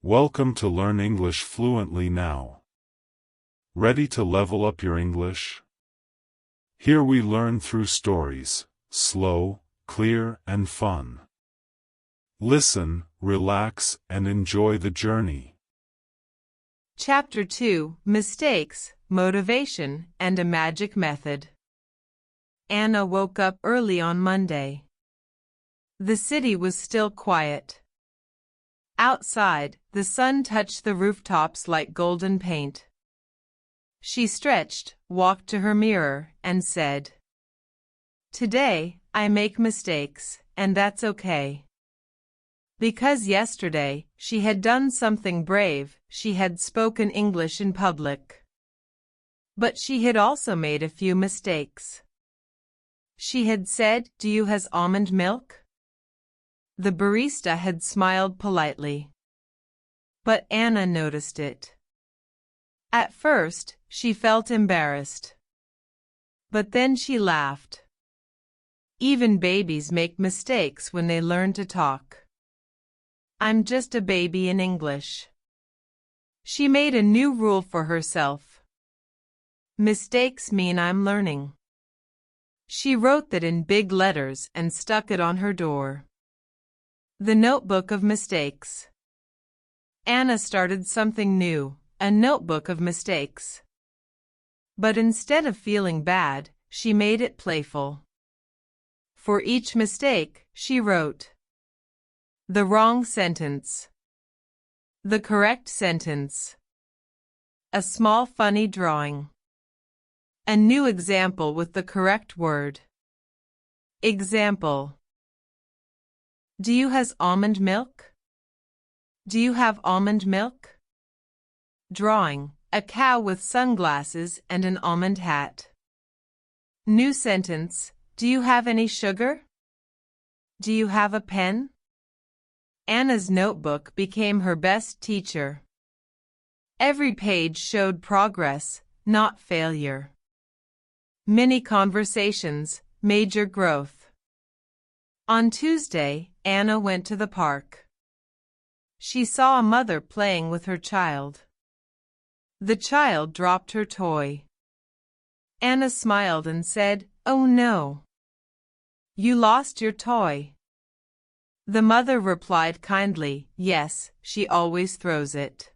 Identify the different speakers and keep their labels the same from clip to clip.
Speaker 1: Welcome to Learn English Fluently now. Ready to level up your English? Here we learn through stories, slow, clear, and fun. Listen, relax, and enjoy the journey.
Speaker 2: Chapter 2: Mistakes, Motivation, and a Magic Method. Anna woke up early on Monday. The city was still quiet. Outside, the sun touched the rooftops like golden paint. She stretched, walked to her mirror, and said, "Today, I make mistakes, and that's okay." Because yesterday, she had done something brave, she had spoken English in public. But she had also made a few mistakes. She had said, "Do you has almond milk?" The barista had smiled politely. But Anna noticed it. At first, she felt embarrassed. But then she laughed. Even babies make mistakes when they learn to talk. "I'm just a baby in English." She made a new rule for herself. Mistakes mean I'm learning. She wrote that in big letters and stuck it on her door. The Notebook of Mistakes. Anna started something new, a notebook of mistakes. But instead of feeling bad, she made it playful. For each mistake, she wrote the wrong sentence, the correct sentence, a small funny drawing, a new example with the correct word. Example: Do you has almond milk? Do you have almond milk? Drawing: a cow with sunglasses and an almond hat. New sentence: Do you have any sugar? Do you have a pen? Anna's notebook became her best teacher. Every page showed progress, not failure. Mini conversations, major growth. On Tuesday, Anna went to the park. She saw a mother playing with her child. The child dropped her toy. Anna smiled and said, "Oh no. You lost your toy." The mother replied kindly, "Yes, she always throws it."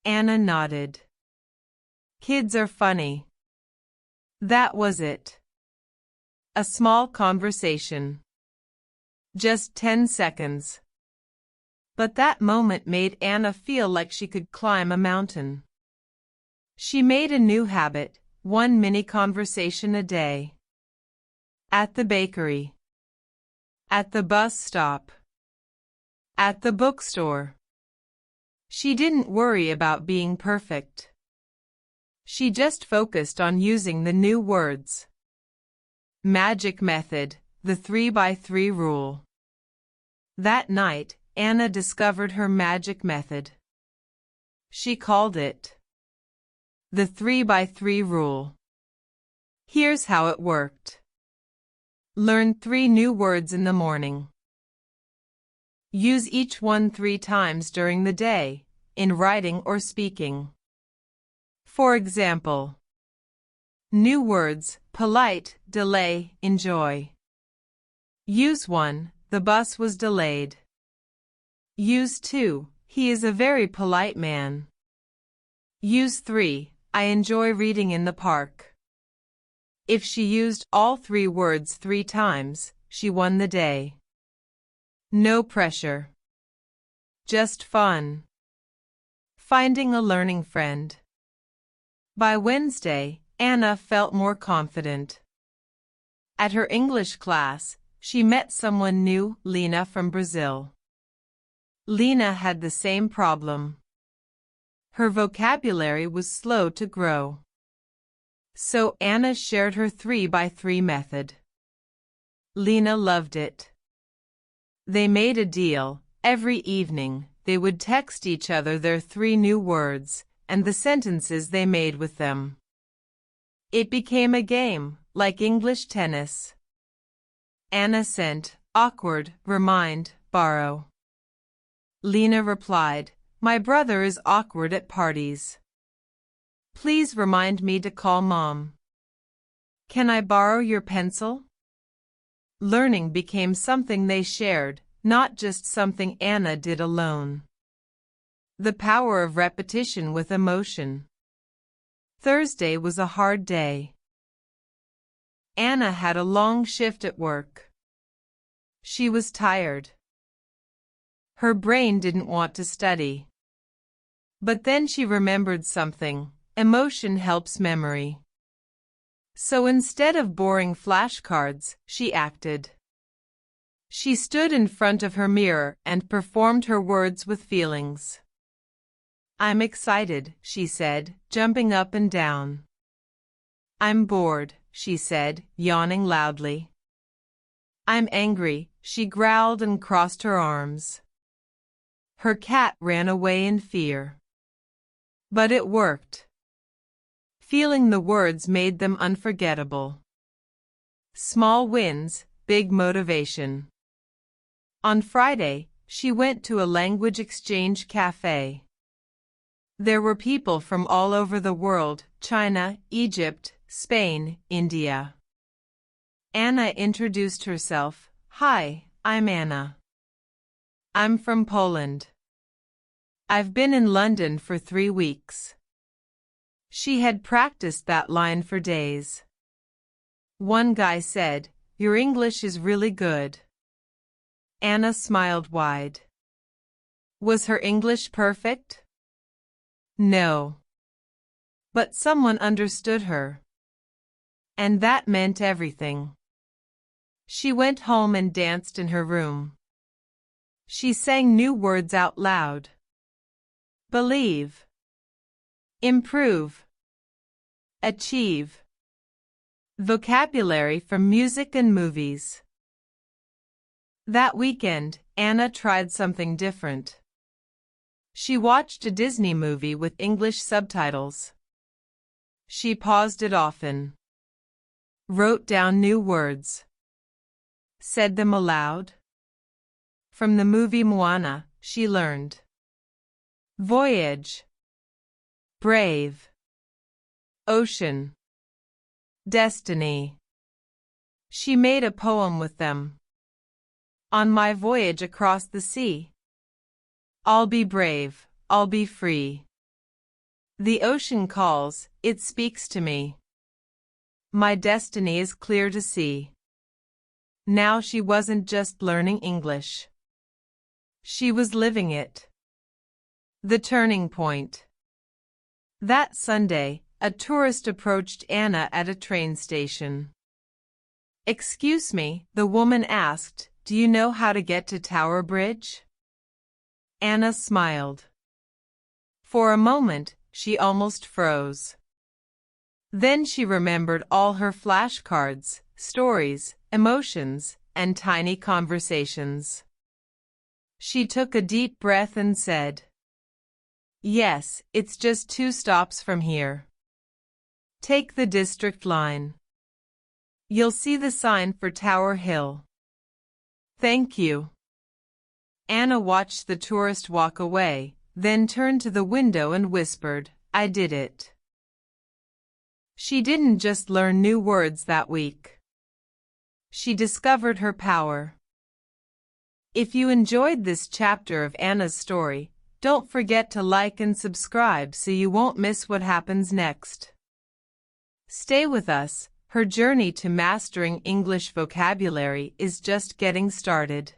Speaker 2: Anna nodded. Kids are funny. That was it. A small conversation. Just 10 seconds. But that moment made Anna feel like she could climb a mountain. She made a new habit, one mini conversation a day. At the bakery. At the bus stop. At the bookstore. She didn't worry about being perfect. She just focused on using the new words. Magic method, the 3x3 rule. That night, Anna discovered her magic method. She called it the 3x3 rule. Here's how it worked. Learn 3 new words in the morning. Use each one 3 times during the day, in writing or speaking. For example, new words: polite, delay, enjoy. Use 1, the bus was delayed. Use 2, he is a very polite man. Use 3, I enjoy reading in the park. If she used all 3 words 3 times, she won the day. No pressure. Just fun. Finding a learning friend. By Wednesday, Anna felt more confident. At her English class, she met someone new, Lena from Brazil. Lena had the same problem. Her vocabulary was slow to grow. So Anna shared her 3x3 method. Lena loved it. They made a deal. Every evening, they would text each other their 3 new words and the sentences they made with them. It became a game, like English tennis. Anna sent, awkward, remind, borrow. Lena replied, "My brother is awkward at parties. Please remind me to call Mom. Can I borrow your pencil?" Learning became something they shared, not just something Anna did alone. The power of repetition with emotion. Thursday was a hard day. Anna had a long shift at work. She was tired. Her brain didn't want to study. But then she remembered something. Emotion helps memory. So instead of boring flashcards, she acted. She stood in front of her mirror and performed her words with feelings. "I'm excited," she said, jumping up and down. "I'm bored," she said, yawning loudly. "I'm angry," she growled and crossed her arms. Her cat ran away in fear. But it worked. Feeling the words made them unforgettable. Small wins, big motivation. On Friday, she went to a language exchange cafe. There were people from all over the world: China, Egypt, Spain, India. Anna introduced herself. "Hi, I'm Anna. I'm from Poland. I've been in London for 3 weeks." She had practiced that line for days. One guy said, "Your English is really good." Anna smiled wide. Was her English perfect? No. But someone understood her. And that meant everything. She went home and danced in her room. She sang new words out loud. Believe. Improve. Achieve. Vocabulary from music and movies. That weekend, Anna tried something different. She watched a Disney movie with English subtitles. She paused it often. Wrote down new words. Said them aloud. From the movie Moana, she learned. Voyage. Brave. Ocean. Destiny. She made a poem with them. On my voyage across the sea, I'll be brave, I'll be free. The ocean calls, it speaks to me. My destiny is clear to see. Now she wasn't just learning English. She was living it. The turning point. That Sunday, a tourist approached Anna at a train station. "Excuse me," the woman asked, "do you know how to get to Tower Bridge?" Anna smiled. For a moment, she almost froze. Then she remembered all her flashcards, stories, emotions, and tiny conversations. She took a deep breath and said, "Yes, it's just 2 stops from here. Take the district line. You'll see the sign for Tower Hill." "Thank you." Anna watched the tourist walk away, then turned to the window and whispered, "I did it." She didn't just learn new words that week. She discovered her power. If you enjoyed this chapter of Anna's story, don't forget to like and subscribe so you won't miss what happens next. Stay with us, her journey to mastering English vocabulary is just getting started.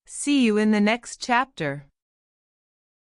Speaker 2: See you in the next chapter.